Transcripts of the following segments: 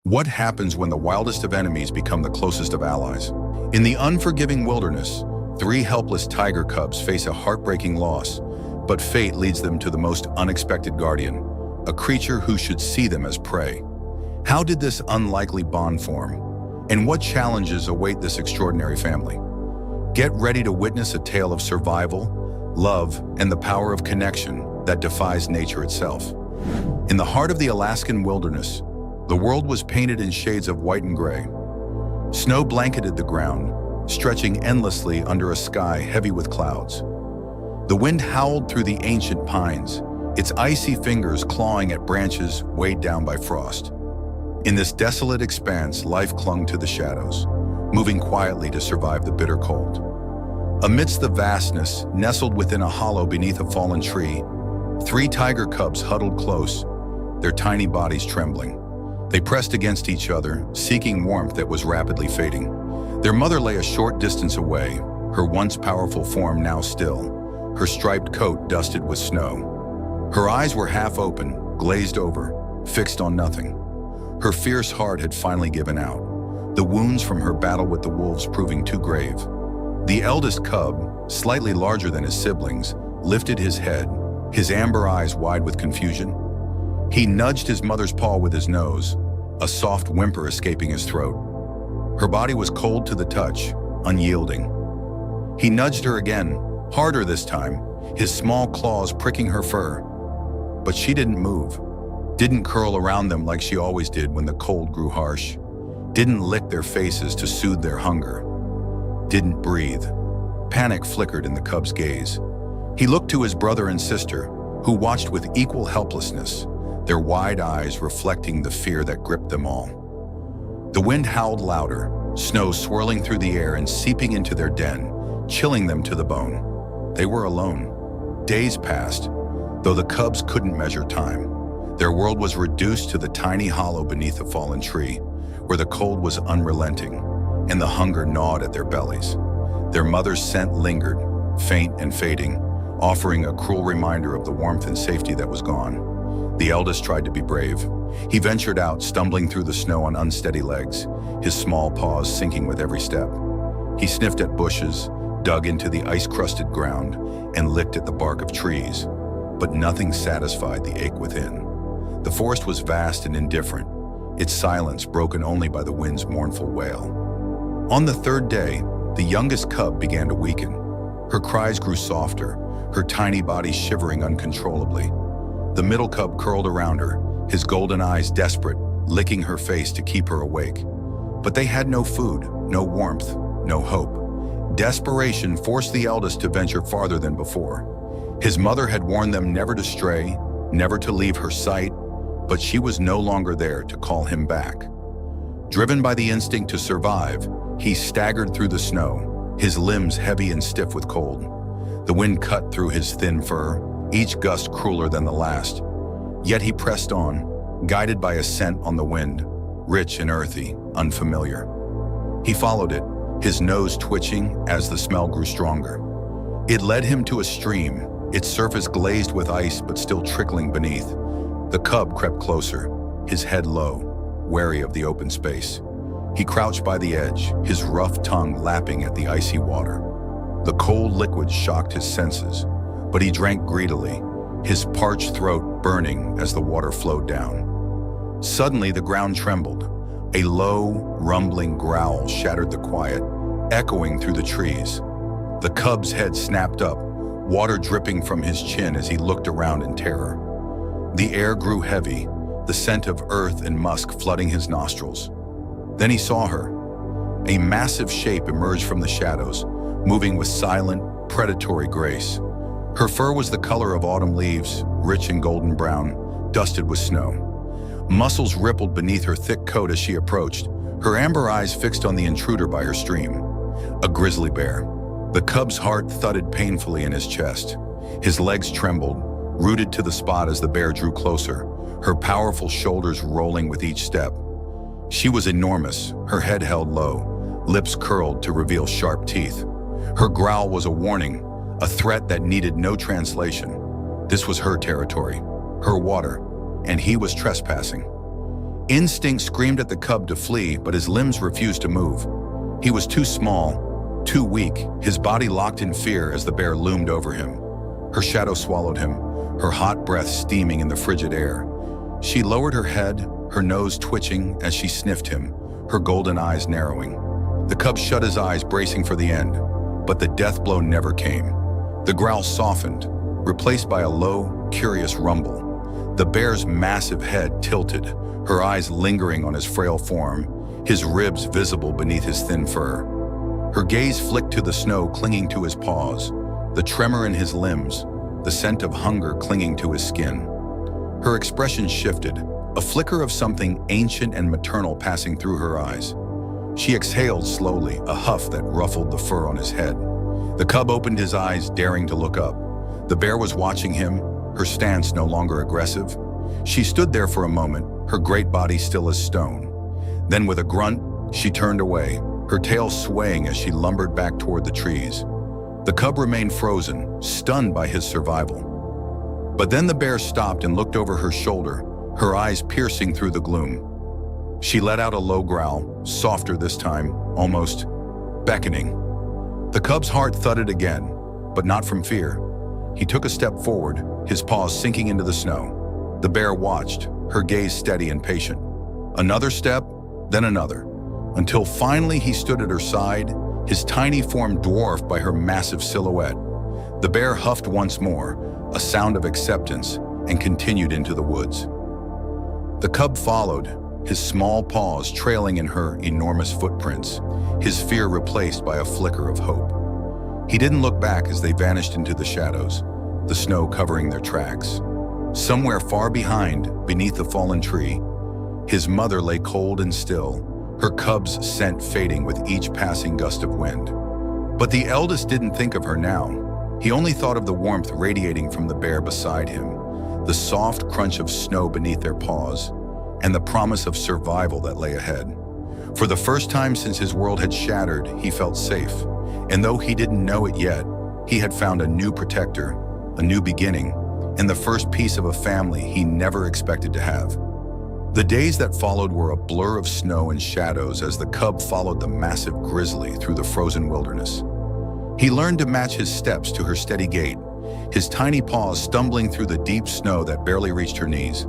What happens when the wildest of enemies become the closest of allies? In the unforgiving wilderness, three helpless tiger cubs face a heartbreaking loss, but fate leads them to the most unexpected guardian, a creature who should see them as prey. How did this unlikely bond form? And what challenges await this extraordinary family? Get ready to witness a tale of survival, love, and the power of connection that defies nature itself. In the heart of the Alaskan wilderness, the world was painted in shades of white and gray. Snow blanketed the ground, stretching endlessly under a sky heavy with clouds. The wind howled through the ancient pines, its icy fingers clawing at branches weighed down by frost. In this desolate expanse, life clung to the shadows, moving quietly to survive the bitter cold. Amidst the vastness, nestled within a hollow beneath a fallen tree, three tiger cubs huddled close, their tiny bodies trembling. They pressed against each other, seeking warmth that was rapidly fading. Their mother lay a short distance away, her once powerful form now still, her striped coat dusted with snow. Her eyes were half open, glazed over, fixed on nothing. Her fierce heart had finally given out, the wounds from her battle with the wolves proving too grave. The eldest cub, slightly larger than his siblings, lifted his head, his amber eyes wide with confusion. He nudged his mother's paw with his nose, a soft whimper escaping his throat. Her body was cold to the touch, unyielding. He nudged her again, harder this time, his small claws pricking her fur. But she didn't move, didn't curl around them like she always did when the cold grew harsh, didn't lick their faces to soothe their hunger, didn't breathe. Panic flickered in the cub's gaze. He looked to his brother and sister, who watched with equal helplessness, their wide eyes reflecting the fear that gripped them all. The wind howled louder, snow swirling through the air and seeping into their den, chilling them to the bone. They were alone. Days passed, though the cubs couldn't measure time. Their world was reduced to the tiny hollow beneath a fallen tree, where the cold was unrelenting and the hunger gnawed at their bellies. Their mother's scent lingered, faint and fading, offering a cruel reminder of the warmth and safety that was gone. The eldest tried to be brave. He ventured out, stumbling through the snow on unsteady legs, his small paws sinking with every step. He sniffed at bushes, dug into the ice-crusted ground, and licked at the bark of trees, but nothing satisfied the ache within. The forest was vast and indifferent, its silence broken only by the wind's mournful wail. On the third day, the youngest cub began to weaken. Her cries grew softer, her tiny body shivering uncontrollably. The middle cub curled around her, his golden eyes desperate, licking her face to keep her awake. But they had no food, no warmth, no hope. Desperation forced the eldest to venture farther than before. His mother had warned them never to stray, never to leave her sight, but she was no longer there to call him back. Driven by the instinct to survive, he staggered through the snow, his limbs heavy and stiff with cold. The wind cut through his thin fur, each gust crueler than the last. Yet he pressed on, guided by a scent on the wind, rich and earthy, unfamiliar. He followed it, his nose twitching as the smell grew stronger. It led him to a stream, its surface glazed with ice but still trickling beneath. The cub crept closer, his head low, wary of the open space. He crouched by the edge, his rough tongue lapping at the icy water. The cold liquid shocked his senses, but he drank greedily, his parched throat burning as the water flowed down. Suddenly, the ground trembled. A low, rumbling growl shattered the quiet, echoing through the trees. The cub's head snapped up, water dripping from his chin as he looked around in terror. The air grew heavy, the scent of earth and musk flooding his nostrils. Then he saw her. A massive shape emerged from the shadows, moving with silent, predatory grace. Her fur was the color of autumn leaves, rich and golden brown, dusted with snow. Muscles rippled beneath her thick coat as she approached, her amber eyes fixed on the intruder by her stream. A grizzly bear. The cub's heart thudded painfully in his chest. His legs trembled, rooted to the spot as the bear drew closer, her powerful shoulders rolling with each step. She was enormous, her head held low, lips curled to reveal sharp teeth. Her growl was a warning, a threat that needed no translation. This was her territory, her water, and he was trespassing. Instinct screamed at the cub to flee, but his limbs refused to move. He was too small, too weak, his body locked in fear as the bear loomed over him. Her shadow swallowed him, her hot breath steaming in the frigid air. She lowered her head, her nose twitching as she sniffed him, her golden eyes narrowing. The cub shut his eyes, bracing for the end, but the death blow never came. The growl softened, replaced by a low, curious rumble. The bear's massive head tilted, her eyes lingering on his frail form, his ribs visible beneath his thin fur. Her gaze flicked to the snow clinging to his paws, the tremor in his limbs, the scent of hunger clinging to his skin. Her expression shifted, a flicker of something ancient and maternal passing through her eyes. She exhaled slowly, a huff that ruffled the fur on his head. The cub opened his eyes, daring to look up. The bear was watching him, her stance no longer aggressive. She stood there for a moment, her great body still as stone. Then with a grunt, she turned away, her tail swaying as she lumbered back toward the trees. The cub remained frozen, stunned by his survival. But then the bear stopped and looked over her shoulder, her eyes piercing through the gloom. She let out a low growl, softer this time, almost beckoning. The cub's heart thudded again, but not from fear. He took a step forward, his paws sinking into the snow. The bear watched, her gaze steady and patient. Another step, then another, until finally he stood at her side, his tiny form dwarfed by her massive silhouette. The bear huffed once more, a sound of acceptance, and continued into the woods. The cub followed, his small paws trailing in her enormous footprints, his fear replaced by a flicker of hope. He didn't look back as they vanished into the shadows, the snow covering their tracks. Somewhere far behind, beneath the fallen tree, his mother lay cold and still, her cub's scent fading with each passing gust of wind. But the eldest didn't think of her now. He only thought of the warmth radiating from the bear beside him, the soft crunch of snow beneath their paws, and the promise of survival that lay ahead. For the first time since his world had shattered, he felt safe. And though he didn't know it yet, he had found a new protector, a new beginning, and the first piece of a family he never expected to have. The days that followed were a blur of snow and shadows as the cub followed the massive grizzly through the frozen wilderness. He learned to match his steps to her steady gait, his tiny paws stumbling through the deep snow that barely reached her knees.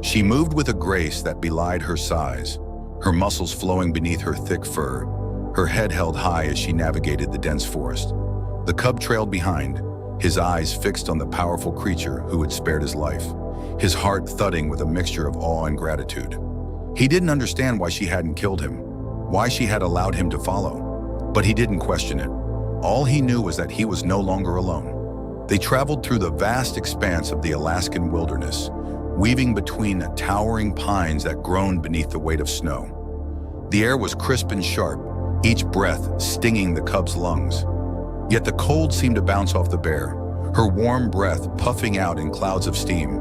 She moved with a grace that belied her size, her muscles flowing beneath her thick fur, her head held high as she navigated the dense forest. The cub trailed behind, his eyes fixed on the powerful creature who had spared his life, his heart thudding with a mixture of awe and gratitude. He didn't understand why she hadn't killed him, why she had allowed him to follow, but he didn't question it. All he knew was that he was no longer alone. They traveled through the vast expanse of the Alaskan wilderness, weaving between towering pines that groaned beneath the weight of snow. The air was crisp and sharp, each breath stinging the cub's lungs. Yet the cold seemed to bounce off the bear, her warm breath puffing out in clouds of steam.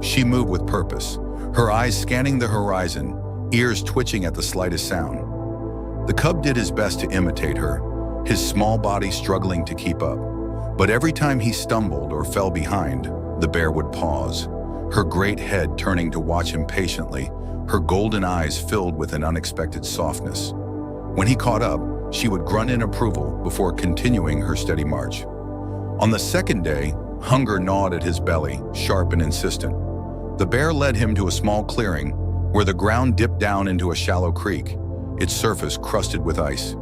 She moved with purpose, her eyes scanning the horizon, ears twitching at the slightest sound. The cub did his best to imitate her, his small body struggling to keep up. But every time he stumbled or fell behind, the bear would pause, her great head turning to watch him patiently, her golden eyes filled with an unexpected softness. When he caught up, she would grunt in approval before continuing her steady march. On the second day, hunger gnawed at his belly, sharp and insistent. The bear led him to a small clearing where the ground dipped down into a shallow creek, its surface crusted with ice.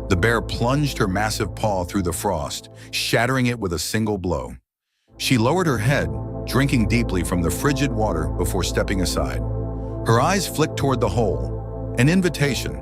The bear plunged her massive paw through the frost, shattering it with a single blow. She lowered her head, drinking deeply from the frigid water before stepping aside. Her eyes flicked toward the hole, an invitation.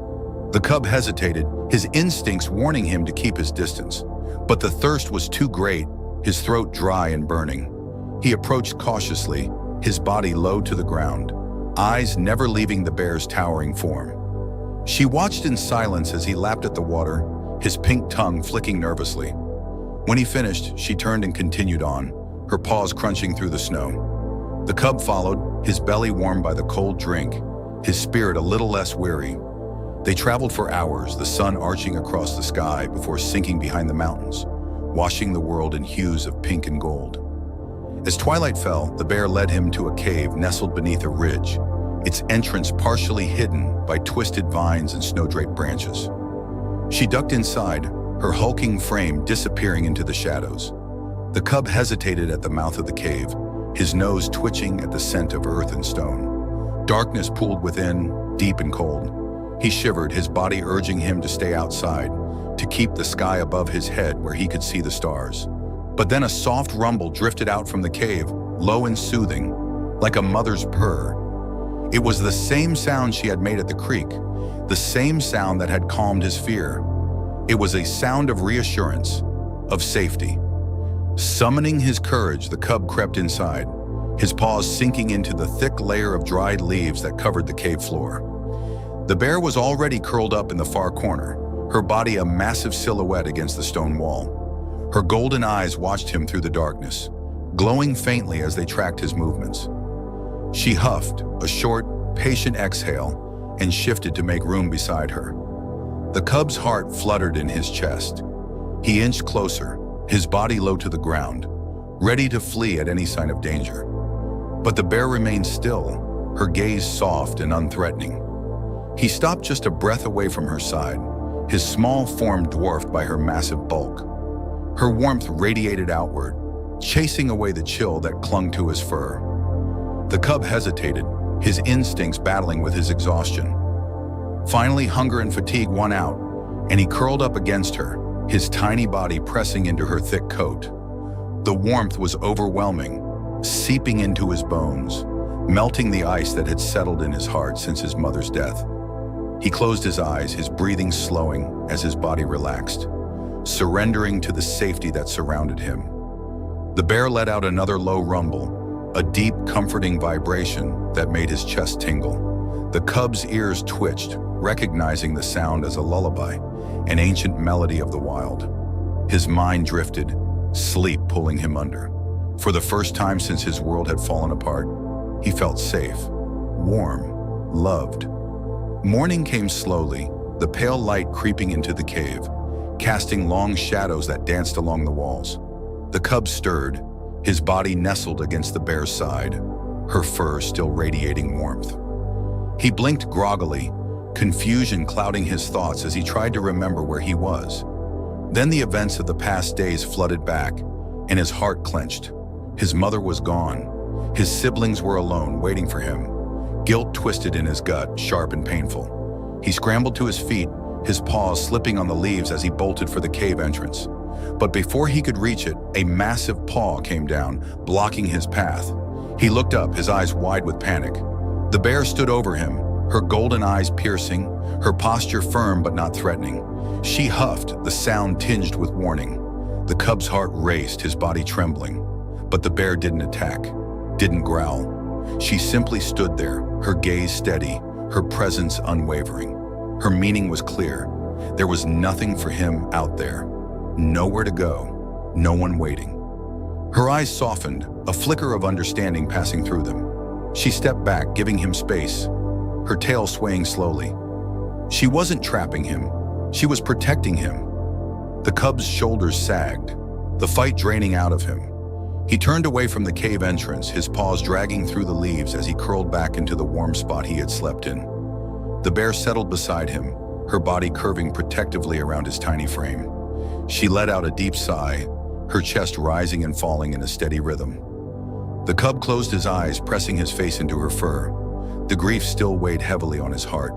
The cub hesitated, his instincts warning him to keep his distance. But the thirst was too great, his throat dry and burning. He approached cautiously, his body low to the ground, eyes never leaving the bear's towering form. She watched in silence as he lapped at the water, his pink tongue flicking nervously. When he finished, she turned and continued on, her paws crunching through the snow. The cub followed, his belly warmed by the cold drink, his spirit a little less weary. They traveled for hours, the sun arching across the sky before sinking behind the mountains, washing the world in hues of pink and gold. As twilight fell, the bear led him to a cave nestled beneath a ridge, its entrance partially hidden by twisted vines and snow-draped branches. She ducked inside, her hulking frame disappearing into the shadows. The cub hesitated at the mouth of the cave, his nose twitching at the scent of earth and stone. Darkness pooled within, deep and cold. He shivered, his body urging him to stay outside, to keep the sky above his head where he could see the stars. But then a soft rumble drifted out from the cave, low and soothing, like a mother's purr. It was the same sound she had made at the creek, the same sound that had calmed his fear. It was a sound of reassurance, of safety. Summoning his courage, the cub crept inside, his paws sinking into the thick layer of dried leaves that covered the cave floor. The bear was already curled up in the far corner, her body a massive silhouette against the stone wall. Her golden eyes watched him through the darkness, glowing faintly as they tracked his movements. She huffed, a short, patient exhale, and shifted to make room beside her. The cub's heart fluttered in his chest. He inched closer, his body low to the ground, ready to flee at any sign of danger. But the bear remained still, her gaze soft and unthreatening. He stopped just a breath away from her side, his small form dwarfed by her massive bulk. Her warmth radiated outward, chasing away the chill that clung to his fur. The cub hesitated, his instincts battling with his exhaustion. Finally, hunger and fatigue won out, and he curled up against her, his tiny body pressing into her thick coat. The warmth was overwhelming, seeping into his bones, melting the ice that had settled in his heart since his mother's death. He closed his eyes, his breathing slowing as his body relaxed, surrendering to the safety that surrounded him. The bear let out another low rumble, a deep, comforting vibration that made his chest tingle. The cub's ears twitched, recognizing the sound as a lullaby, an ancient melody of the wild. His mind drifted, sleep pulling him under. For the first time since his world had fallen apart, he felt safe, warm, loved. Morning came slowly, the pale light creeping into the cave, casting long shadows that danced along the walls. The cub stirred, his body nestled against the bear's side, her fur still radiating warmth. He blinked groggily, confusion clouding his thoughts as he tried to remember where he was. Then the events of the past days flooded back, and his heart clenched. His mother was gone. His siblings were alone, waiting for him. Guilt twisted in his gut, sharp and painful. He scrambled to his feet, his paws slipping on the leaves as he bolted for the cave entrance. But before he could reach it, a massive paw came down, blocking his path. He looked up, his eyes wide with panic. The bear stood over him, her golden eyes piercing, her posture firm but not threatening. She huffed, the sound tinged with warning. The cub's heart raced, his body trembling. But the bear didn't attack, didn't growl. She simply stood there, her gaze steady, her presence unwavering. Her meaning was clear. There was nothing for him out there. Nowhere to go, no one waiting. Her eyes softened, a flicker of understanding passing through them. She stepped back, giving him space, her tail swaying slowly. She wasn't trapping him, she was protecting him. The cub's shoulders sagged, the fight draining out of him. He turned away from the cave entrance, his paws dragging through the leaves as he curled back into the warm spot he had slept in. The bear settled beside him, her body curving protectively around his tiny frame. She let out a deep sigh, her chest rising and falling in a steady rhythm. The cub closed his eyes, pressing his face into her fur. The grief still weighed heavily on his heart,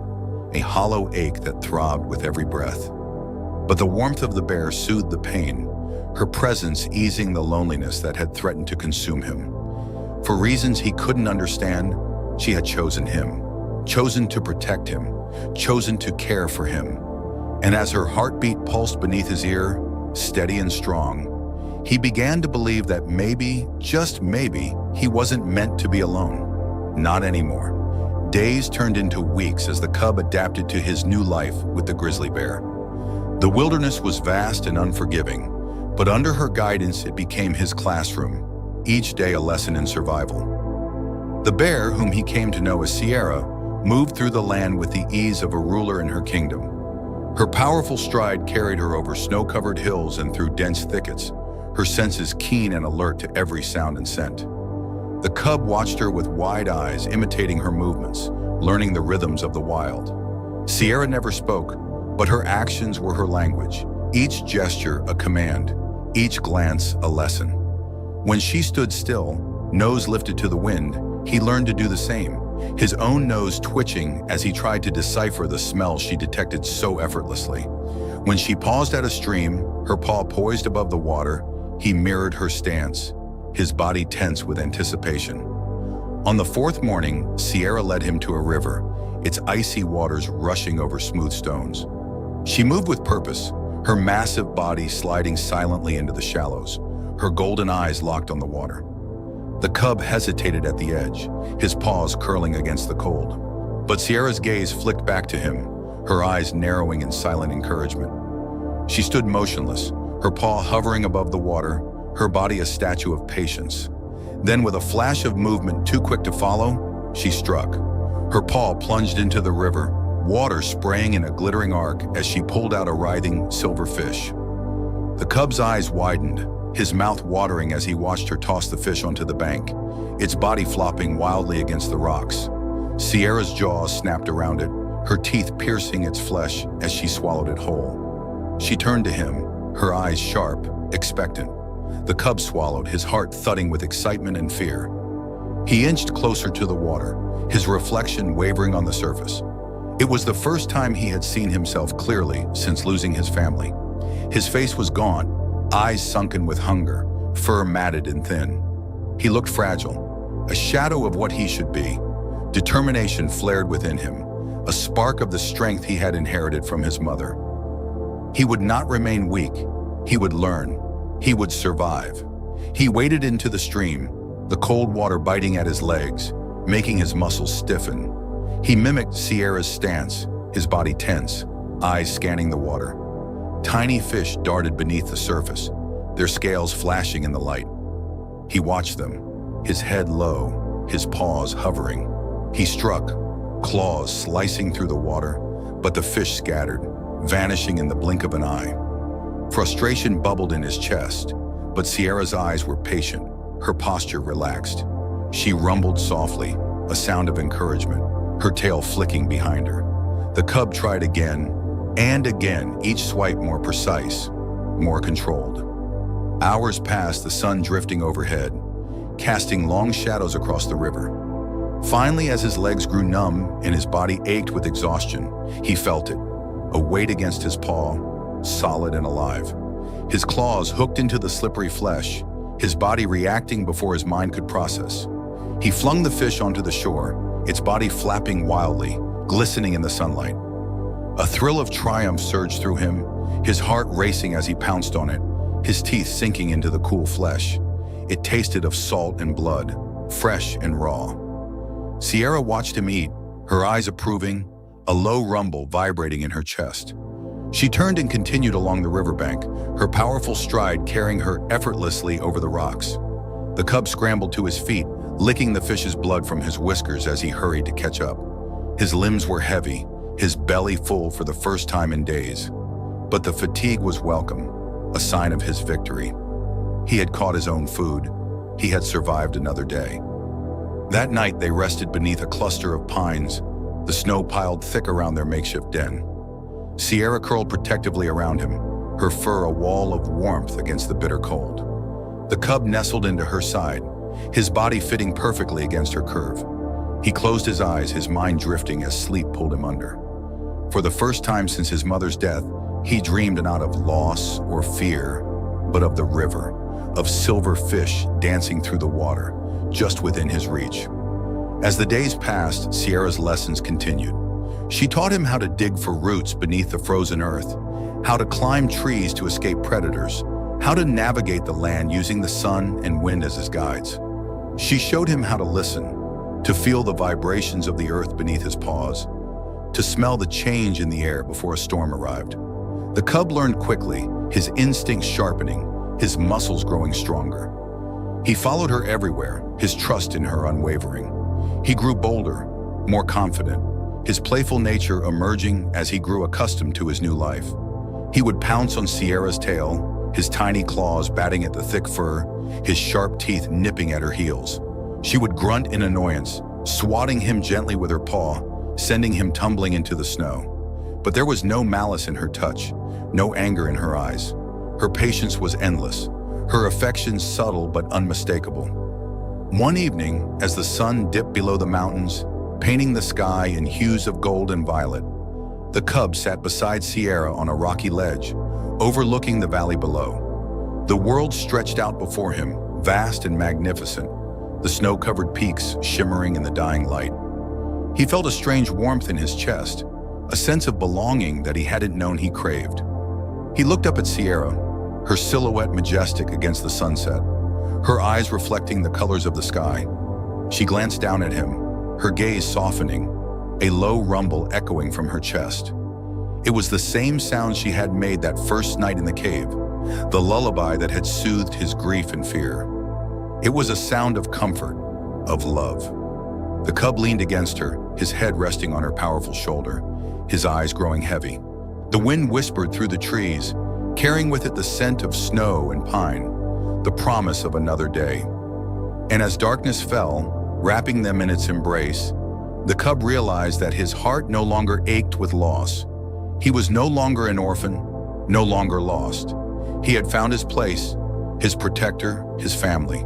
a hollow ache that throbbed with every breath. But the warmth of the bear soothed the pain, her presence easing the loneliness that had threatened to consume him. For reasons he couldn't understand, she had chosen him, chosen to protect him, chosen to care for him. And as her heartbeat pulsed beneath his ear, steady and strong, he began to believe that maybe, just maybe, he wasn't meant to be alone. Not anymore. Days turned into weeks as the cub adapted to his new life with the grizzly bear. The wilderness was vast and unforgiving, but under her guidance it became his classroom, each day a lesson in survival. The bear, whom he came to know as Sierra, moved through the land with the ease of a ruler in her kingdom. Her powerful stride carried her over snow-covered hills and through dense thickets, her senses keen and alert to every sound and scent. The cub watched her with wide eyes, imitating her movements, learning the rhythms of the wild. Sierra never spoke, but her actions were her language, each gesture a command, each glance a lesson. When she stood still, nose lifted to the wind, he learned to do the same, his own nose twitching as he tried to decipher the smell she detected so effortlessly. When she paused at a stream, her paw poised above the water, he mirrored her stance, his body tense with anticipation. On the fourth morning, Sierra led him to a river, its icy waters rushing over smooth stones. She moved with purpose, her massive body sliding silently into the shallows, her golden eyes locked on the water. The cub hesitated at the edge, his paws curling against the cold. But Sierra's gaze flicked back to him, her eyes narrowing in silent encouragement. She stood motionless, her paw hovering above the water, her body a statue of patience. Then, with a flash of movement too quick to follow, she struck. Her paw plunged into the river, water spraying in a glittering arc as she pulled out a writhing silver fish. The cub's eyes widened, his mouth watering as he watched her toss the fish onto the bank, its body flopping wildly against the rocks. Sierra's jaws snapped around it, her teeth piercing its flesh as she swallowed it whole. She turned to him, her eyes sharp, expectant. The cub swallowed, his heart thudding with excitement and fear. He inched closer to the water, his reflection wavering on the surface. It was the first time he had seen himself clearly since losing his family. His face was gaunt, eyes sunken with hunger, fur matted and thin. He looked fragile, a shadow of what he should be. Determination flared within him, a spark of the strength he had inherited from his mother. He would not remain weak. He would learn. He would survive. He waded into the stream, the cold water biting at his legs, making his muscles stiffen. He mimicked Sierra's stance, his body tense, eyes scanning the water. Tiny fish darted beneath the surface, their scales flashing in the light. He watched them, his head low, his paws hovering. He struck, claws slicing through the water, but the fish scattered, vanishing in the blink of an eye. Frustration bubbled in his chest, but Sierra's eyes were patient, her posture relaxed. She rumbled softly, a sound of encouragement, her tail flicking behind her. The cub tried again and again, each swipe more precise, more controlled. Hours passed, the sun drifting overhead, casting long shadows across the river. Finally, as his legs grew numb and his body ached with exhaustion, he felt it, a weight against his paw, solid and alive. His claws hooked into the slippery flesh, his body reacting before his mind could process. He flung the fish onto the shore, its body flapping wildly, glistening in the sunlight. A thrill of triumph surged through him, his heart racing as he pounced on it, his teeth sinking into the cool flesh. It tasted of salt and blood, fresh and raw. Sierra watched him eat, her eyes approving, a low rumble vibrating in her chest. She turned and continued along the riverbank, her powerful stride carrying her effortlessly over the rocks. The cub scrambled to his feet, licking the fish's blood from his whiskers as he hurried to catch up. His limbs were heavy, his belly full for the first time in days. But the fatigue was welcome, a sign of his victory. He had caught his own food. He had survived another day. That night, they rested beneath a cluster of pines, the snow piled thick around their makeshift den. Sierra curled protectively around him, her fur a wall of warmth against the bitter cold. The cub nestled into her side, his body fitting perfectly against her curve. He closed his eyes, his mind drifting as sleep pulled him under. For the first time since his mother's death, he dreamed not of loss or fear, but of the river, of silver fish dancing through the water, just within his reach. As the days passed, Sierra's lessons continued. She taught him how to dig for roots beneath the frozen earth, how to climb trees to escape predators, how to navigate the land using the sun and wind as his guides. She showed him how to listen, to feel the vibrations of the earth beneath his paws, to smell the change in the air before a storm arrived. The cub learned quickly, his instincts sharpening, his muscles growing stronger. He followed her everywhere, his trust in her unwavering. He grew bolder, more confident, his playful nature emerging as he grew accustomed to his new life. He would pounce on Sierra's tail, his tiny claws batting at the thick fur, his sharp teeth nipping at her heels. She would grunt in annoyance, swatting him gently with her paw, sending him tumbling into the snow. But there was no malice in her touch, no anger in her eyes. Her patience was endless, her affection subtle but unmistakable. One evening, as the sun dipped below the mountains, painting the sky in hues of gold and violet, the cub sat beside Sierra on a rocky ledge, overlooking the valley below. The world stretched out before him, vast and magnificent, the snow-covered peaks shimmering in the dying light. He felt a strange warmth in his chest, a sense of belonging that he hadn't known he craved. He looked up at Sierra, her silhouette majestic against the sunset, her eyes reflecting the colors of the sky. She glanced down at him, her gaze softening, a low rumble echoing from her chest. It was the same sound she had made that first night in the cave, the lullaby that had soothed his grief and fear. It was a sound of comfort, of love. The cub leaned against her, his head resting on her powerful shoulder, his eyes growing heavy. The wind whispered through the trees, carrying with it the scent of snow and pine, the promise of another day. And as darkness fell, wrapping them in its embrace, the cub realized that his heart no longer ached with loss. He was no longer an orphan, no longer lost. He had found his place, his protector, his family.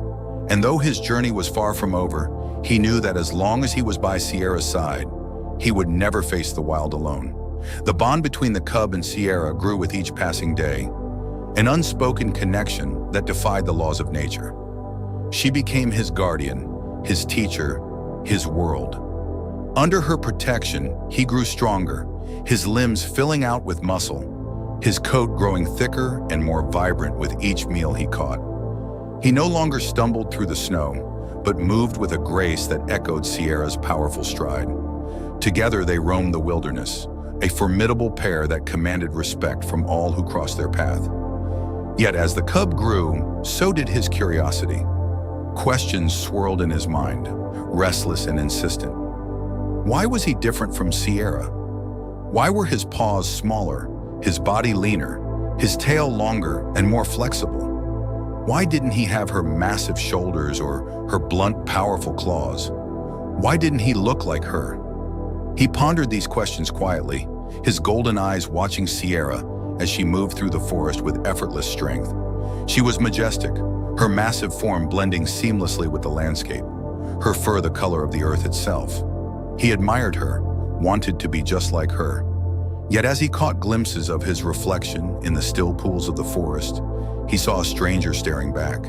And though his journey was far from over, he knew that as long as he was by Sierra's side, he would never face the wild alone. The bond between the cub and Sierra grew with each passing day, an unspoken connection that defied the laws of nature. She became his guardian, his teacher, his world. Under her protection, he grew stronger, his limbs filling out with muscle, his coat growing thicker and more vibrant with each meal he caught. He no longer stumbled through the snow, but moved with a grace that echoed Sierra's powerful stride. Together they roamed the wilderness, a formidable pair that commanded respect from all who crossed their path. Yet as the cub grew, so did his curiosity. Questions swirled in his mind, restless and insistent. Why was he different from Sierra? Why were his paws smaller, his body leaner, his tail longer and more flexible? Why didn't he have her massive shoulders or her blunt, powerful claws? Why didn't he look like her? He pondered these questions quietly, his golden eyes watching Sierra as she moved through the forest with effortless strength. She was majestic, her massive form blending seamlessly with the landscape, her fur the color of the earth itself. He admired her, wanted to be just like her. Yet as he caught glimpses of his reflection in the still pools of the forest, he saw a stranger staring back.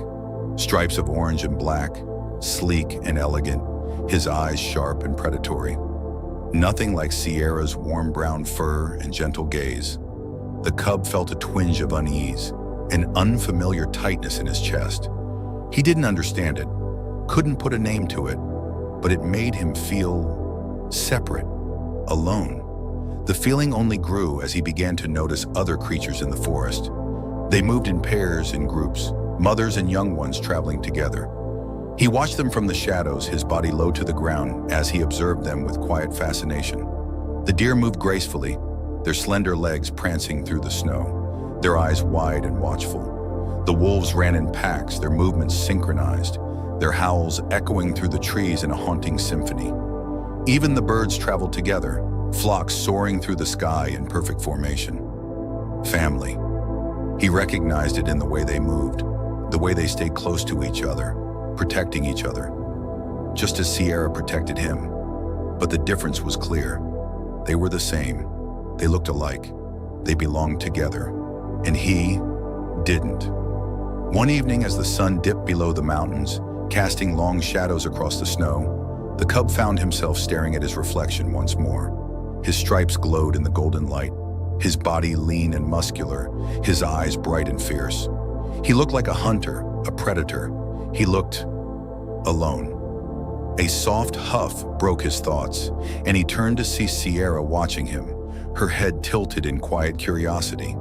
Stripes of orange and black, sleek and elegant, his eyes sharp and predatory. Nothing like Sierra's warm brown fur and gentle gaze. The cub felt a twinge of unease, an unfamiliar tightness in his chest. He didn't understand it, couldn't put a name to it, but it made him feel separate, alone. The feeling only grew as he began to notice other creatures in the forest. They moved in pairs, in groups, mothers and young ones traveling together. He watched them from the shadows, his body low to the ground as he observed them with quiet fascination. The deer moved gracefully, their slender legs prancing through the snow, their eyes wide and watchful. The wolves ran in packs, their movements synchronized, their howls echoing through the trees in a haunting symphony. Even the birds traveled together, flocks soaring through the sky in perfect formation. Family. He recognized it in the way they moved, the way they stayed close to each other, protecting each other, just as Sierra protected him. But the difference was clear. They were the same. They looked alike. They belonged together. And he didn't. One evening, as the sun dipped below the mountains, casting long shadows across the snow, the cub found himself staring at his reflection once more. His stripes glowed in the golden light, his body lean and muscular, his eyes bright and fierce. He looked like a hunter, a predator. He looked alone. A soft huff broke his thoughts, and he turned to see Sierra watching him, her head tilted in quiet curiosity.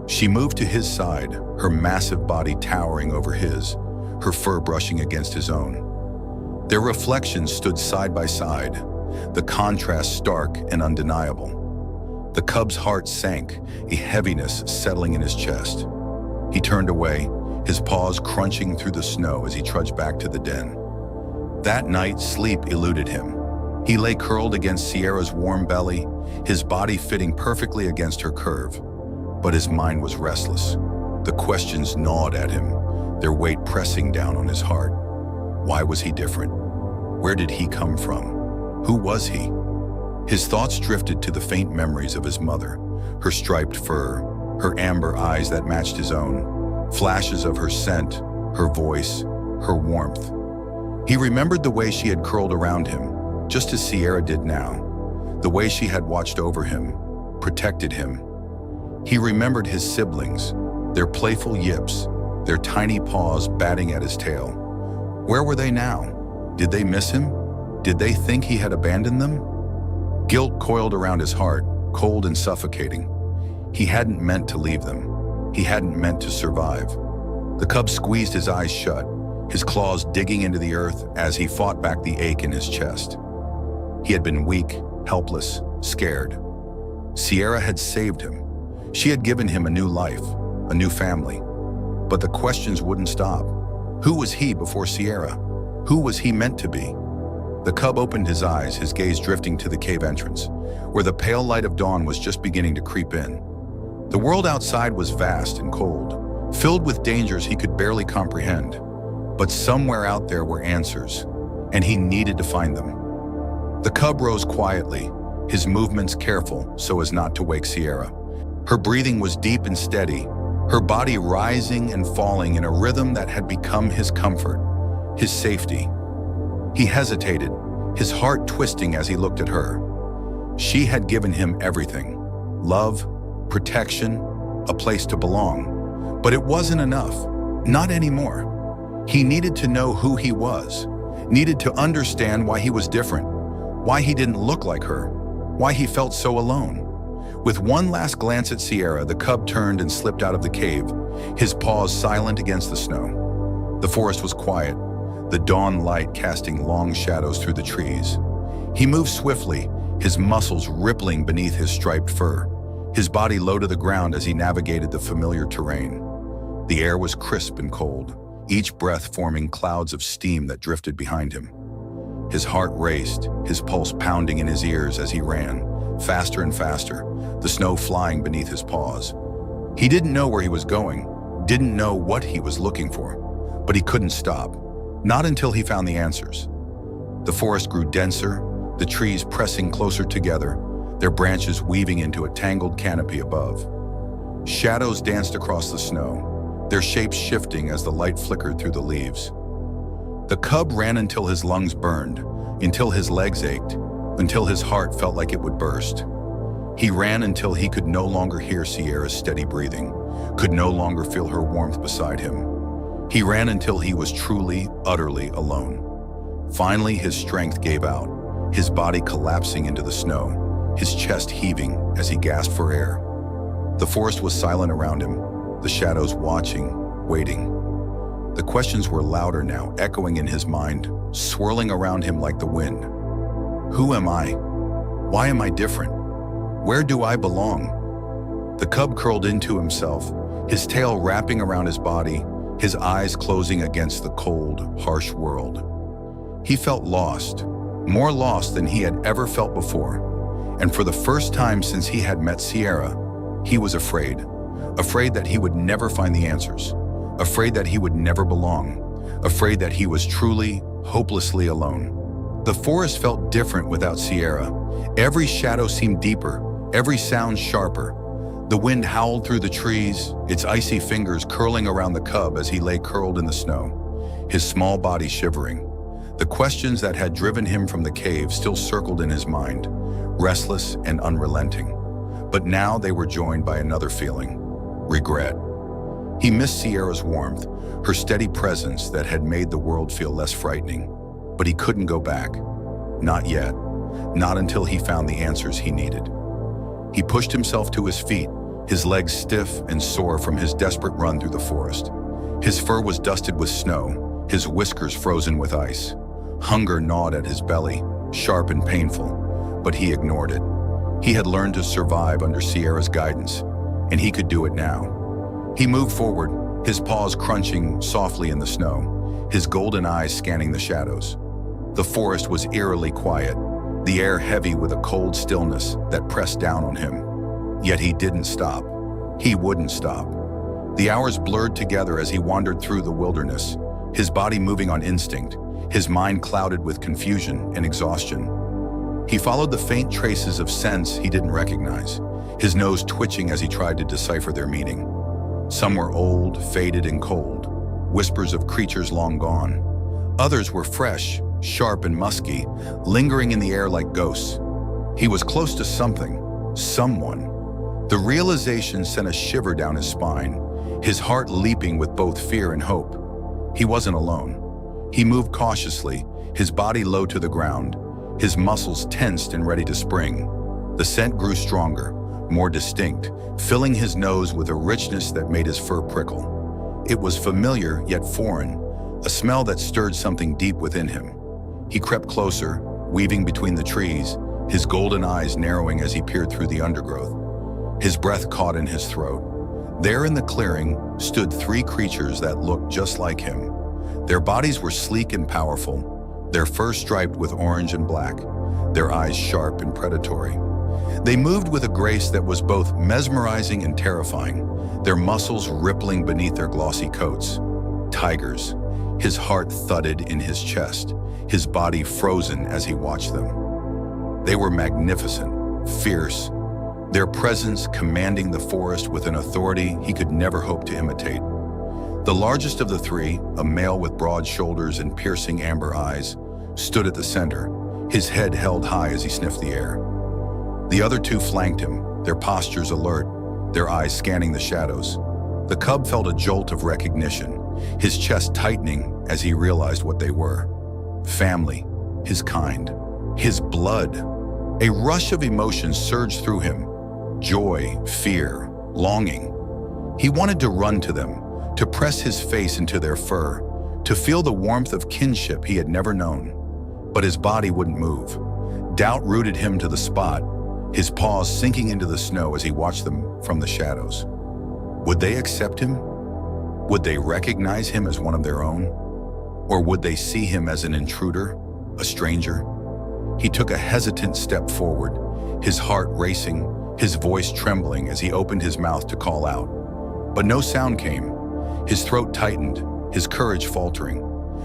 She moved to his side, her massive body towering over his, her fur brushing against his own. Their reflections stood side by side, the contrast stark and undeniable. The cub's heart sank, a heaviness settling in his chest. He turned away, his paws crunching through the snow as he trudged back to the den. That night, sleep eluded him. He lay curled against Sierra's warm belly, his body fitting perfectly against her curve. But his mind was restless. The questions gnawed at him, their weight pressing down on his heart. Why was he different? Where did he come from? Who was he? His thoughts drifted to the faint memories of his mother, her striped fur, her amber eyes that matched his own, flashes of her scent, her voice, her warmth. He remembered the way she had curled around him, just as Sierra did now, the way she had watched over him, protected him. He remembered his siblings, their playful yips, their tiny paws batting at his tail. Where were they now? Did they miss him? Did they think he had abandoned them? Guilt coiled around his heart, cold and suffocating. He hadn't meant to leave them. He hadn't meant to survive. The cub squeezed his eyes shut, his claws digging into the earth as he fought back the ache in his chest. He had been weak, helpless, scared. Sierra had saved him. She had given him a new life, a new family. But the questions wouldn't stop. Who was he before Sierra? Who was he meant to be? The cub opened his eyes, his gaze drifting to the cave entrance, where the pale light of dawn was just beginning to creep in. The world outside was vast and cold, filled with dangers he could barely comprehend. But somewhere out there were answers, and he needed to find them. The cub rose quietly, his movements careful so as not to wake Sierra. Her breathing was deep and steady, her body rising and falling in a rhythm that had become his comfort, his safety. He hesitated, his heart twisting as he looked at her. She had given him everything: love, protection, a place to belong. But it wasn't enough, not anymore. He needed to know who he was, needed to understand why he was different, why he didn't look like her, why he felt so alone. With one last glance at Sierra, the cub turned and slipped out of the cave, his paws silent against the snow. The forest was quiet, the dawn light casting long shadows through the trees. He moved swiftly, his muscles rippling beneath his striped fur, his body low to the ground as he navigated the familiar terrain. The air was crisp and cold, each breath forming clouds of steam that drifted behind him. His heart raced, his pulse pounding in his ears as he ran, faster and faster, the snow flying beneath his paws. He didn't know where he was going, didn't know what he was looking for, but he couldn't stop, not until he found the answers. The forest grew denser, the trees pressing closer together, their branches weaving into a tangled canopy above. Shadows danced across the snow, their shapes shifting as the light flickered through the leaves. The cub ran until his lungs burned, until his legs ached, until his heart felt like it would burst. He ran until he could no longer hear Sierra's steady breathing, could no longer feel her warmth beside him. He ran until he was truly, utterly alone. Finally, his strength gave out, his body collapsing into the snow, his chest heaving as he gasped for air. The forest was silent around him, the shadows watching, waiting. The questions were louder now, echoing in his mind, swirling around him like the wind. Who am I? Why am I different? Where do I belong? The cub curled into himself, his tail wrapping around his body, his eyes closing against the cold, harsh world. He felt lost, more lost than he had ever felt before. And for the first time since he had met Sierra, he was afraid. Afraid that he would never find the answers. Afraid that he would never belong. Afraid that he was truly, hopelessly alone. The forest felt different without Sierra. Every shadow seemed deeper, every sound sharper. The wind howled through the trees, its icy fingers curling around the cub as he lay curled in the snow, his small body shivering. The questions that had driven him from the cave still circled in his mind, restless and unrelenting. But now they were joined by another feeling: regret. He missed Sierra's warmth, her steady presence that had made the world feel less frightening. But he couldn't go back. Not yet. Not until he found the answers he needed. He pushed himself to his feet, his legs stiff and sore from his desperate run through the forest. His fur was dusted with snow, his whiskers frozen with ice. Hunger gnawed at his belly, sharp and painful, but he ignored it. He had learned to survive under Sierra's guidance, and he could do it now. He moved forward, his paws crunching softly in the snow, his golden eyes scanning the shadows. The forest was eerily quiet, the air heavy with a cold stillness that pressed down on him. Yet he didn't stop. He wouldn't stop. The hours blurred together as he wandered through the wilderness, his body moving on instinct, his mind clouded with confusion and exhaustion. He followed the faint traces of scents he didn't recognize, his nose twitching as he tried to decipher their meaning. Some were old, faded, and cold, whispers of creatures long gone. Others were fresh, sharp, and musky, lingering in the air like ghosts. He was close to something, someone. The realization sent a shiver down his spine, his heart leaping with both fear and hope. He wasn't alone. He moved cautiously, his body low to the ground, his muscles tensed and ready to spring. The scent grew stronger, more distinct, filling his nose with a richness that made his fur prickle. It was familiar yet foreign, a smell that stirred something deep within him. He crept closer, weaving between the trees, his golden eyes narrowing as he peered through the undergrowth. His breath caught in his throat. There in the clearing stood three creatures that looked just like him. Their bodies were sleek and powerful, their fur striped with orange and black, their eyes sharp and predatory. They moved with a grace that was both mesmerizing and terrifying, their muscles rippling beneath their glossy coats. Tigers. His heart thudded in his chest, his body frozen as he watched them. They were magnificent, fierce, their presence commanding the forest with an authority he could never hope to imitate. The largest of the three, a male with broad shoulders and piercing amber eyes, stood at the center, his head held high as he sniffed the air. The other two flanked him, their postures alert, their eyes scanning the shadows. The cub felt a jolt of recognition, his chest tightening as he realized what they were. Family, his kind, his blood. A rush of emotions surged through him. Joy, fear, longing. He wanted to run to them, to press his face into their fur, to feel the warmth of kinship he had never known. But his body wouldn't move. Doubt rooted him to the spot, his paws sinking into the snow as he watched them from the shadows. Would they accept him? Would they recognize him as one of their own? Or would they see him as an intruder, a stranger? He took a hesitant step forward, his heart racing, his voice trembling as he opened his mouth to call out. But no sound came. His throat tightened, his courage faltering.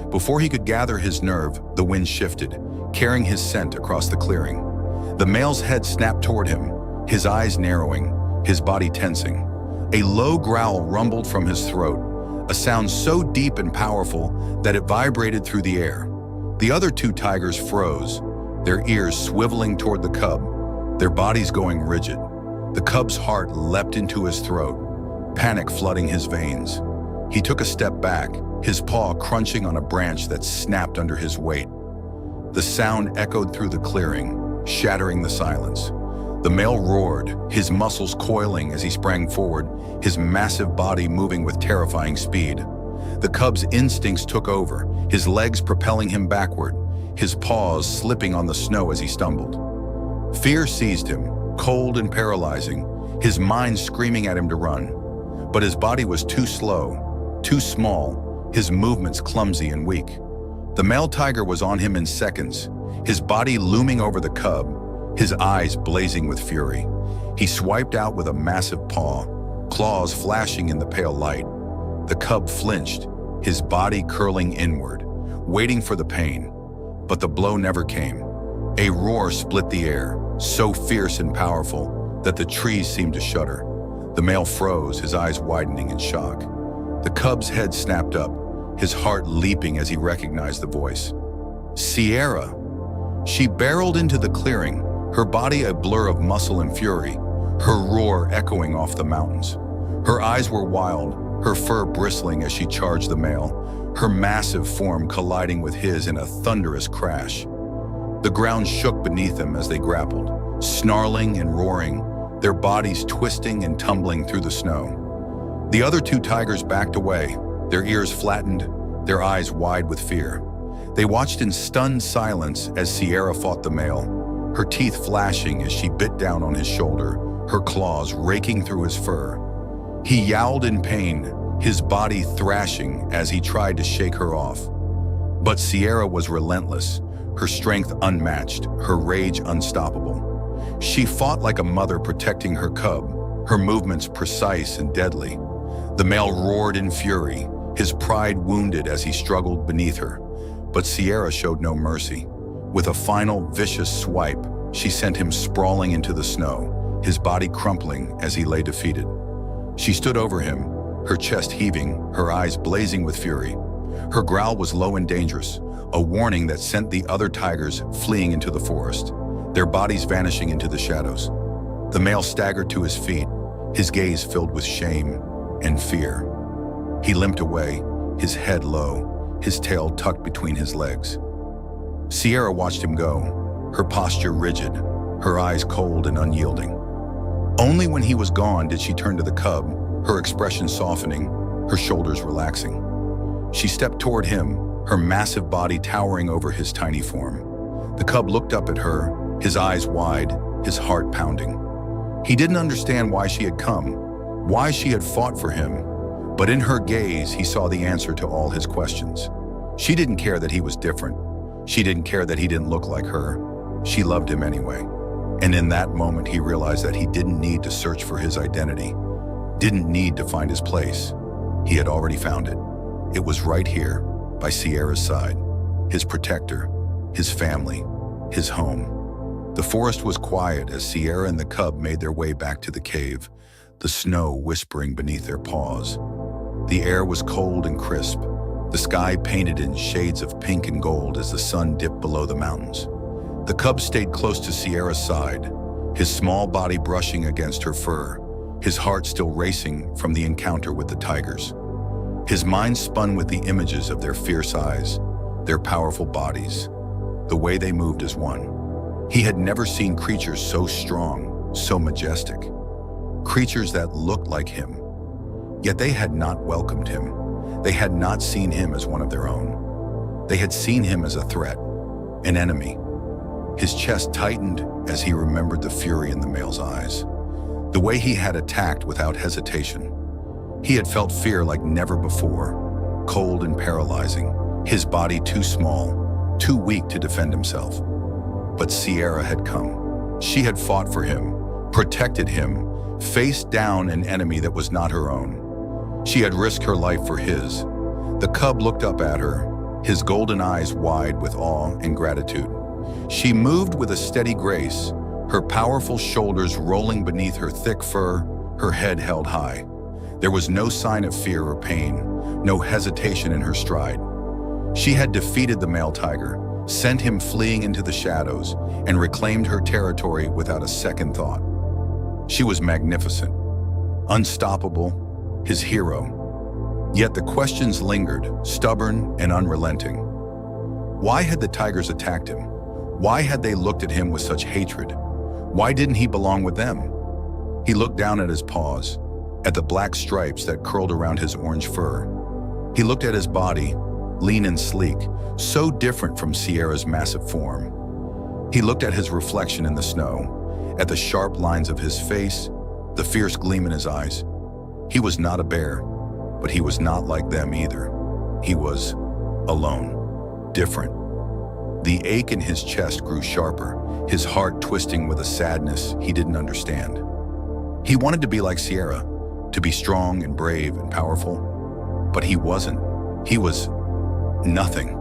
Before he could gather his nerve, the wind shifted, carrying his scent across the clearing. The male's head snapped toward him, his eyes narrowing, his body tensing. A low growl rumbled from his throat, a sound so deep and powerful that it vibrated through the air. The other two tigers froze, their ears swiveling toward the cub, their bodies going rigid. The cub's heart leapt into his throat, panic flooding his veins. He took a step back, his paw crunching on a branch that snapped under his weight. The sound echoed through the clearing, shattering the silence. The male roared, his muscles coiling as he sprang forward, his massive body moving with terrifying speed. The cub's instincts took over, his legs propelling him backward, his paws slipping on the snow as he stumbled. Fear seized him, cold and paralyzing, his mind screaming at him to run. But his body was too slow, too small, his movements clumsy and weak. The male tiger was on him in seconds, his body looming over the cub, his eyes blazing with fury. He swiped out with a massive paw, claws flashing in the pale light. The cub flinched, his body curling inward, waiting for the pain. But the blow never came. A roar split the air, so fierce and powerful that the trees seemed to shudder. The male froze, his eyes widening in shock. The cub's head snapped up, his heart leaping as he recognized the voice. Sierra! She barreled into the clearing, her body a blur of muscle and fury, her roar echoing off the mountains. Her eyes were wild, her fur bristling as she charged the male, her massive form colliding with his in a thunderous crash. The ground shook beneath them as they grappled, snarling and roaring, their bodies twisting and tumbling through the snow. The other two tigers backed away, their ears flattened, their eyes wide with fear. They watched in stunned silence as Sierra fought the male, her teeth flashing as she bit down on his shoulder, her claws raking through his fur. He yowled in pain, his body thrashing as he tried to shake her off. But Sierra was relentless, her strength unmatched, her rage unstoppable. She fought like a mother protecting her cub, her movements precise and deadly. The male roared in fury, his pride wounded as he struggled beneath her. But Sierra showed no mercy. With a final vicious swipe, she sent him sprawling into the snow, his body crumpling as he lay defeated. She stood over him, her chest heaving, her eyes blazing with fury. Her growl was low and dangerous, a warning that sent the other tigers fleeing into the forest, their bodies vanishing into the shadows. The male staggered to his feet, his gaze filled with shame and fear. He limped away, his head low, his tail tucked between his legs. Sierra watched him go, her posture rigid, her eyes cold and unyielding. Only when he was gone did she turn to the cub, her expression softening, her shoulders relaxing. She stepped toward him, her massive body towering over his tiny form. The cub looked up at her, his eyes wide, his heart pounding. He didn't understand why she had come, why she had fought for him, but in her gaze he saw the answer to all his questions. She didn't care that he was different. She didn't care that he didn't look like her. She loved him anyway. And in that moment he realized that he didn't need to search for his identity, didn't need to find his place. He had already found it. It was right here, by Sierra's side, his protector, his family, his home. The forest was quiet as Sierra and the cub made their way back to the cave, the snow whispering beneath their paws. The air was cold and crisp, the sky painted in shades of pink and gold as the sun dipped below the mountains. The cub stayed close to Sierra's side, his small body brushing against her fur, his heart still racing from the encounter with the tigers. His mind spun with the images of their fierce eyes, their powerful bodies, the way they moved as one. He had never seen creatures so strong, so majestic. Creatures that looked like him. Yet they had not welcomed him. They had not seen him as one of their own. They had seen him as a threat, an enemy. His chest tightened as he remembered the fury in the male's eyes, the way he had attacked without hesitation. He had felt fear like never before, cold and paralyzing, his body too small, too weak to defend himself. But Sierra had come. She had fought for him, protected him, faced down an enemy that was not her own. She had risked her life for his. The cub looked up at her, his golden eyes wide with awe and gratitude. She moved with a steady grace, her powerful shoulders rolling beneath her thick fur, her head held high. There was no sign of fear or pain, no hesitation in her stride. She had defeated the male tiger, sent him fleeing into the shadows, and reclaimed her territory without a second thought. She was magnificent, unstoppable, his hero. Yet the questions lingered, stubborn and unrelenting. Why had the tigers attacked him? Why had they looked at him with such hatred? Why didn't he belong with them? He looked down at his paws, at the black stripes that curled around his orange fur. He looked at his body, lean and sleek, so different from Sierra's massive form. He looked at his reflection in the snow, at the sharp lines of his face, the fierce gleam in his eyes. He was not a bear, but he was not like them either. He was alone, different. The ache in his chest grew sharper, his heart twisting with a sadness he didn't understand. He wanted to be like Sierra, to be strong and brave and powerful, but he wasn't. He was nothing.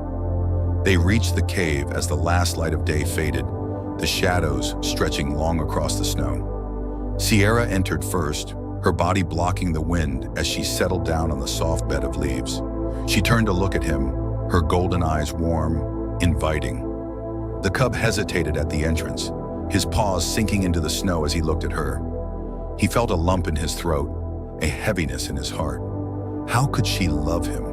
They reached the cave as the last light of day faded, the shadows stretching long across the snow. Sierra entered first, her body blocking the wind as she settled down on the soft bed of leaves. She turned to look at him, her golden eyes warm, inviting. The cub hesitated at the entrance, his paws sinking into the snow as he looked at her. He felt a lump in his throat, a heaviness in his heart. How could she love him?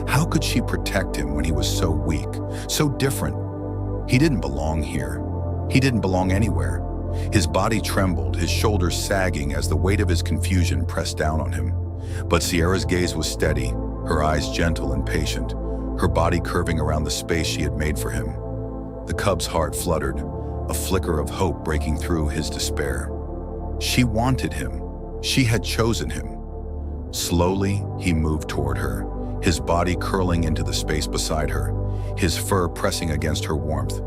How could she protect him when he was so weak, so different? He didn't belong here. He didn't belong anywhere. His body trembled, his shoulders sagging as the weight of his confusion pressed down on him. But Sierra's gaze was steady, her eyes gentle and patient, her body curving around the space she had made for him. The cub's heart fluttered, a flicker of hope breaking through his despair. She wanted him. She had chosen him. Slowly, he moved toward her, his body curling into the space beside her. his fur pressing against her warmth.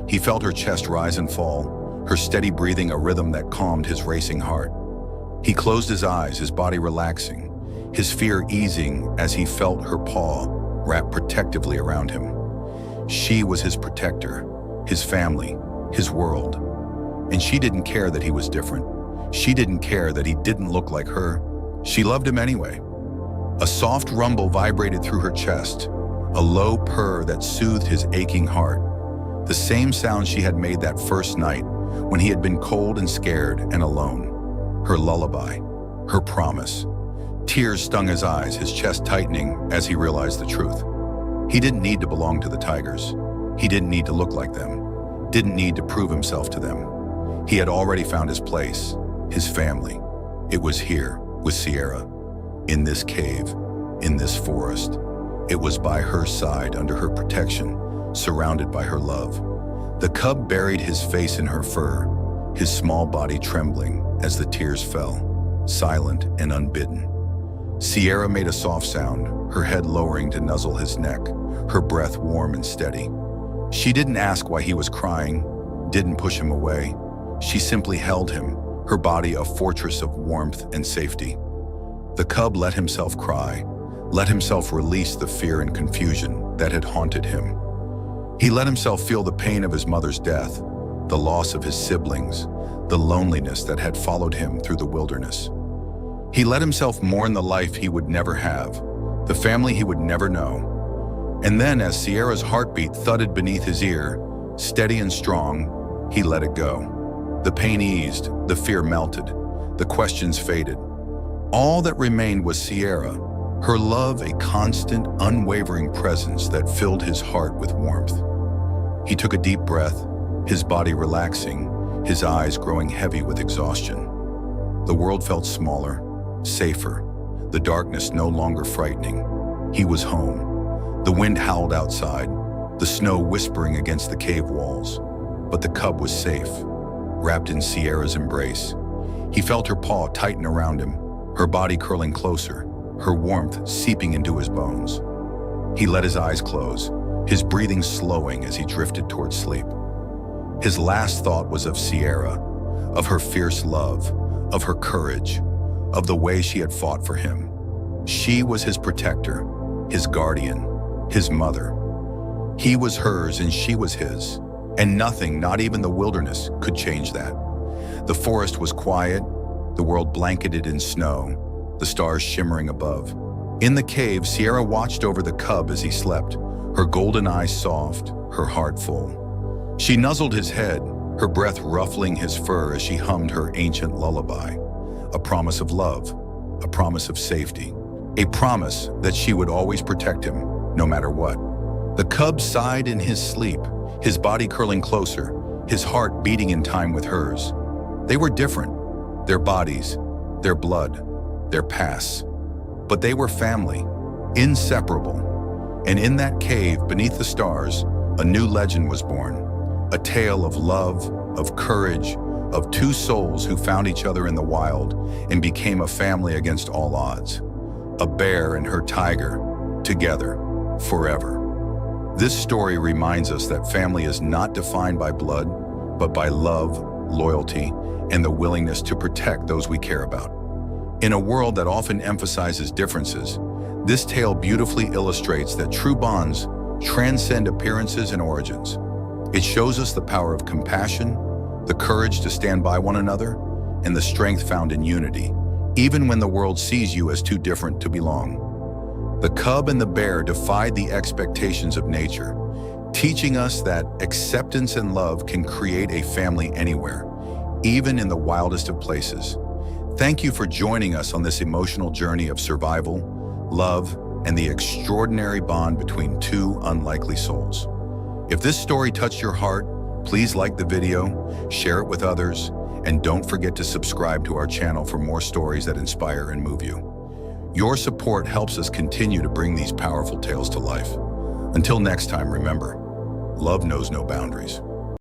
He felt her chest rise and fall, her steady breathing a rhythm that calmed his racing heart. He closed his eyes, his body relaxing, his fear easing as he felt her paw wrap protectively around him. She was his protector, his family, his world. And she didn't care that he was different. She didn't care that he didn't look like her. She loved him anyway. A soft rumble vibrated through her chest, a low purr that soothed his aching heart. The same sound she had made that first night when he had been cold and scared and alone. Her lullaby, her promise. Tears stung his eyes, his chest tightening as he realized the truth. He didn't need to belong to the tigers. He didn't need to look like them. Didn't need to prove himself to them. He had already found his place, his family. It was here with Sierra, in this cave, in this forest. It was by her side, under her protection, surrounded by her love. The cub buried his face in her fur, his small body trembling as the tears fell, silent and unbidden. Sierra made a soft sound, her head lowering to nuzzle his neck, her breath warm and steady. She didn't ask why he was crying, didn't push him away. She simply held him, her body a fortress of warmth and safety. The cub let himself cry, let himself release the fear and confusion that had haunted him. He let himself feel the pain of his mother's death, the loss of his siblings, the loneliness that had followed him through the wilderness. He let himself mourn the life he would never have, the family he would never know. And then, as Sierra's heartbeat thudded beneath his ear, steady and strong, he let it go. The pain eased, the fear melted, the questions faded. All that remained was Sierra, her love a constant, unwavering presence that filled his heart with warmth. He took a deep breath, his body relaxing, his eyes growing heavy with exhaustion. The world felt smaller, safer, the darkness no longer frightening. He was home. The wind howled outside, the snow whispering against the cave walls. But the cub was safe, wrapped in Sierra's embrace. He felt her paw tighten around him, her body curling closer, her warmth seeping into his bones. He let his eyes close, his breathing slowing as he drifted towards sleep. His last thought was of Sierra, of her fierce love, of her courage, of the way she had fought for him. She was his protector, his guardian, his mother. He was hers and she was his, and nothing, not even the wilderness, could change that. The forest was quiet, the world blanketed in snow, the stars shimmering above. In the cave, Sierra watched over the cub as he slept, her golden eyes soft, her heart full. She nuzzled his head, her breath ruffling his fur as she hummed her ancient lullaby, a promise of love, a promise of safety, a promise that she would always protect him, no matter what. The cub sighed in his sleep, his body curling closer, his heart beating in time with hers. They were different, their bodies, their blood, their pasts, but they were family, inseparable. And in that cave beneath the stars, a new legend was born, a tale of love, of courage, of two souls who found each other in the wild and became a family against all odds. A bear and her tiger, together, forever. This story reminds us that family is not defined by blood, but by love, loyalty, and the willingness to protect those we care about. In a world that often emphasizes differences, this tale beautifully illustrates that true bonds transcend appearances and origins. It shows us the power of compassion, the courage to stand by one another, and the strength found in unity, even when the world sees you as too different to belong. The cub and the bear defied the expectations of nature, teaching us that acceptance and love can create a family anywhere, even in the wildest of places. Thank you for joining us on this emotional journey of survival, love, and the extraordinary bond between two unlikely souls. If this story touched your heart, please like the video, share it with others, and don't forget to subscribe to our channel for more stories that inspire and move you. Your support helps us continue to bring these powerful tales to life. Until next time, remember, love knows no boundaries.